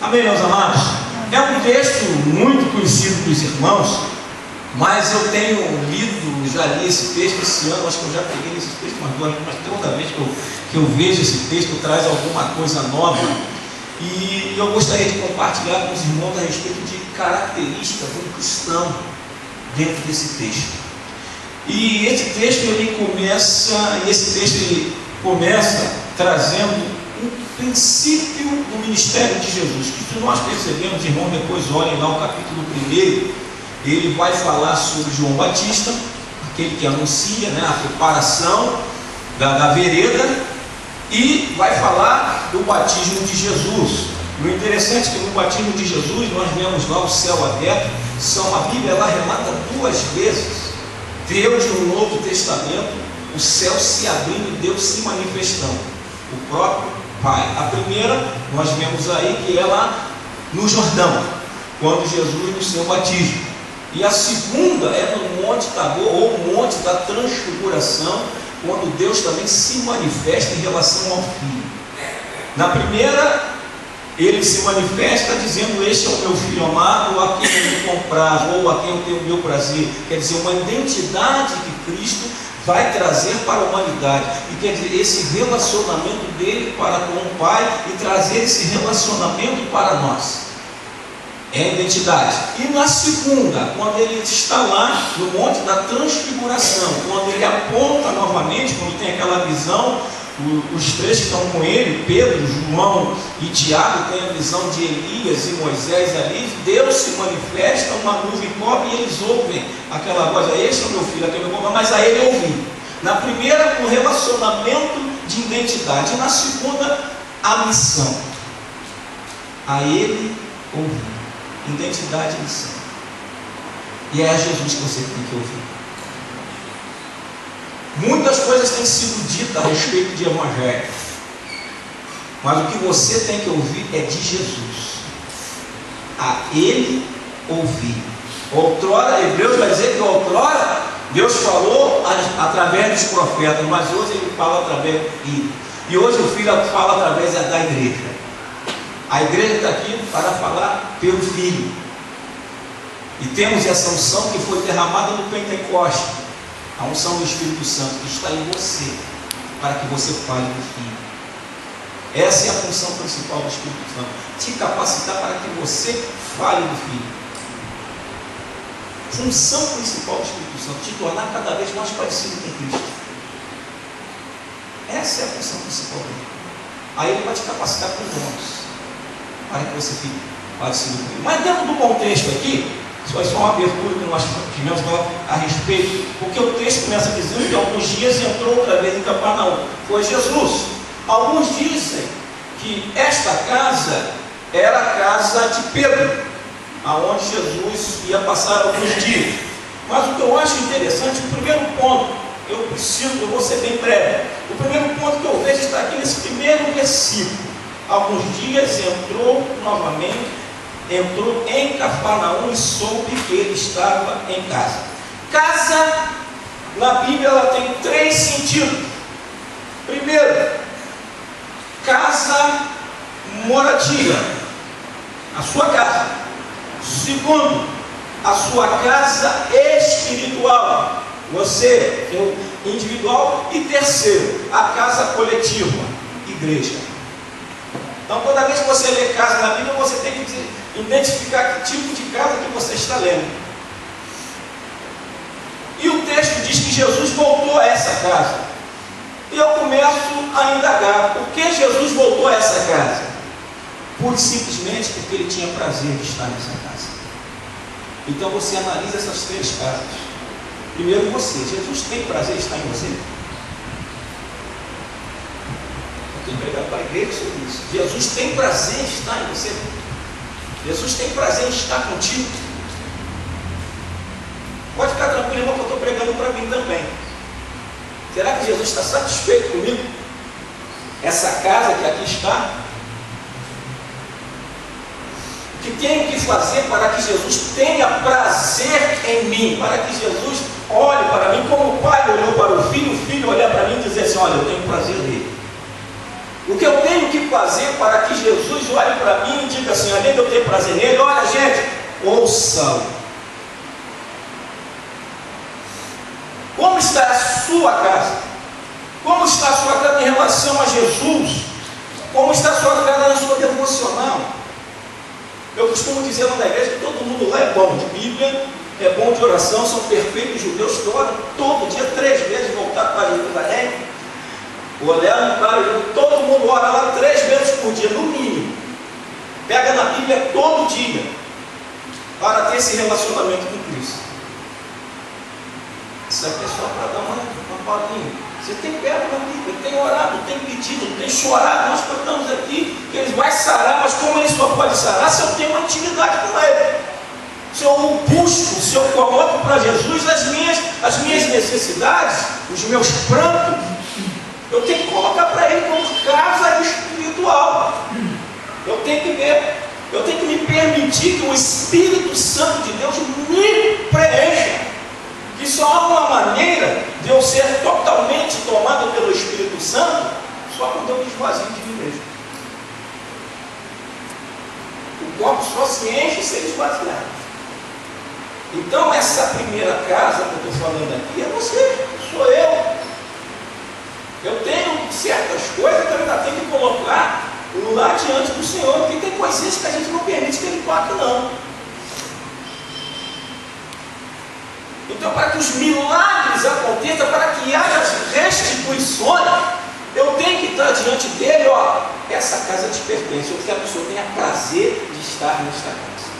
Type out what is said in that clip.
Amém, meus amados? É um texto muito conhecido dos irmãos, mas eu tenho lido, já li esse texto esse ano, acho que eu já peguei esse texto mas toda vez que eu vejo esse texto traz alguma coisa nova, e eu gostaria de compartilhar com os irmãos a respeito de características do cristão dentro desse texto. E esse texto ele começa trazendo o princípio do ministério de Jesus, que nós percebemos, irmãos, depois olhem lá o capítulo 1, ele vai falar sobre João Batista, aquele que anuncia, a preparação da vereda, e vai falar do batismo de Jesus. E o interessante é que no batismo de Jesus nós vemos lá o céu aberto. A Bíblia ela relata 2 vezes Deus no Novo Testamento, o céu se abrindo e Deus se manifestando, o próprio Pai. A primeira nós vemos aí que é lá no Jordão, quando Jesus no seu batismo. E a segunda é no Monte Tabor, ou Monte da Transfiguração, quando Deus também se manifesta em relação ao Filho. Na primeira, ele se manifesta dizendo: este é o meu Filho amado, a quem eu me comprazo, ou a quem eu tenho o meu prazer. Quer dizer, uma identidade que Cristo vai trazer para a humanidade, e quer dizer, esse relacionamento dele para com o Pai, e trazer esse relacionamento para nós. É a identidade. E na segunda, quando ele está lá no Monte da Transfiguração, quando ele aponta novamente, quando tem aquela visão, os 3 que estão com ele, Pedro, João e Tiago, tem a visão de Elias e Moisés ali, Deus se manifesta, uma nuvem cobre e eles ouvem aquela voz: este é o meu filho, aquele é o meu filho, mas a ele ouvir. Na primeira, o relacionamento de identidade, e na segunda, a missão, a ele ouvir. Identidade e missão. E é a Jesus que você tem que ouvir. Muitas coisas têm sido ditas a respeito de evangelho, mas o que você tem que ouvir é de Jesus. A ele ouvir. Outrora, Hebreus vai dizer que outrora Deus falou através dos profetas, mas hoje ele fala através do Filho. E hoje o Filho fala através da igreja. A igreja está aqui para falar pelo Filho. E temos essa unção que foi derramada no Pentecoste, a unção do Espírito Santo, que está em você, para que você fale do Filho. Essa é a função principal do Espírito Santo: te capacitar para que você fale do Filho. Função principal do Espírito Santo: te tornar cada vez mais parecido com Cristo. Essa é a função principal dele. Aí ele vai te capacitar com dons, para que você fique parecido com ele. Mas dentro do contexto aqui, isso foi só uma abertura que nós tivemos a respeito, porque o texto começa dizendo que alguns dias entrou outra vez em Cafarnaum. Foi Jesus. Alguns dizem que esta casa era a casa de Pedro, aonde Jesus ia passar alguns dias. Mas o que eu acho interessante, o primeiro ponto, eu vou ser bem breve. O primeiro ponto que eu vejo está aqui nesse primeiro versículo. Alguns dias entrou em Cafarnaum e soube que ele estava em casa. Casa, na Bíblia, ela tem 3 sentidos. Primeiro, casa, moradia, a sua casa. Segundo, a sua casa espiritual, você, individual. E terceiro, a casa coletiva, igreja. Então, toda vez que você lê casa na Bíblia, você tem que identificar que tipo de casa que você está lendo. E o texto diz que Jesus voltou a essa casa. E eu começo a indagar: por que Jesus voltou a essa casa? Pura e simplesmente porque ele tinha prazer de estar nessa casa. Então você analisa essas 3 casas. Primeiro você: Jesus tem prazer de estar em você? Eu tenho pregado para a igreja sobre isso. Jesus tem prazer em estar em você? Jesus tem prazer em estar contigo? Pode ficar tranquilo, irmão, que eu estou pregando para mim também. Será que Jesus está satisfeito comigo? Essa casa que aqui está? O que tenho que fazer para que Jesus tenha prazer em mim? Para que Jesus olhe para mim como o pai olhou para o filho olhar para mim e dizer assim: olha, eu tenho prazer nele. O que eu tenho que fazer para que Jesus olhe para mim e diga assim: olha, prazer nele. Olha, gente, ouçam. Como está a sua casa? Como está a sua casa em relação a Jesus? Como está a sua casa na sua devocional? Eu costumo dizer lá na igreja que todo mundo lá é bom de Bíblia, é bom de oração, são perfeitos judeus que oram todo dia, 3 vezes, voltar para Jerusalém. Olhando para todo mundo ora lá 3 vezes por dia, no mínimo. Pega na Bíblia todo dia, para ter esse relacionamento com Cristo. Isso aqui é só para dar uma palavrinha. Você tem pego na Bíblia, tem orado, tem pedido, tem chorado. Nós cantamos aqui que Ele vai sarar, mas como Ele só pode sarar se eu tenho uma intimidade com Ele? Se eu o busco, se eu coloco para Jesus as minhas necessidades, os meus prantos, eu tenho que colocar para Ele como casa espiritual. Eu tenho que ver, eu tenho que me permitir que o Espírito Santo de Deus me preencha. Que só há uma maneira de eu ser totalmente tomado pelo Espírito Santo, só quando eu me esvazio de mim mesmo. O copo só se enche se ele esvaziar. Então essa primeira casa que eu estou falando aqui é você, sou eu. Eu tenho certas coisas que eu ainda tenho que colocar lá diante do Senhor, porque tem coisinhas que a gente não permite que Ele toque, não. Então, para que os milagres aconteçam, para que haja as restituições, eu tenho que estar diante dele, ó, essa casa te pertence, eu quero que o Senhor tenha prazer de estar nesta casa.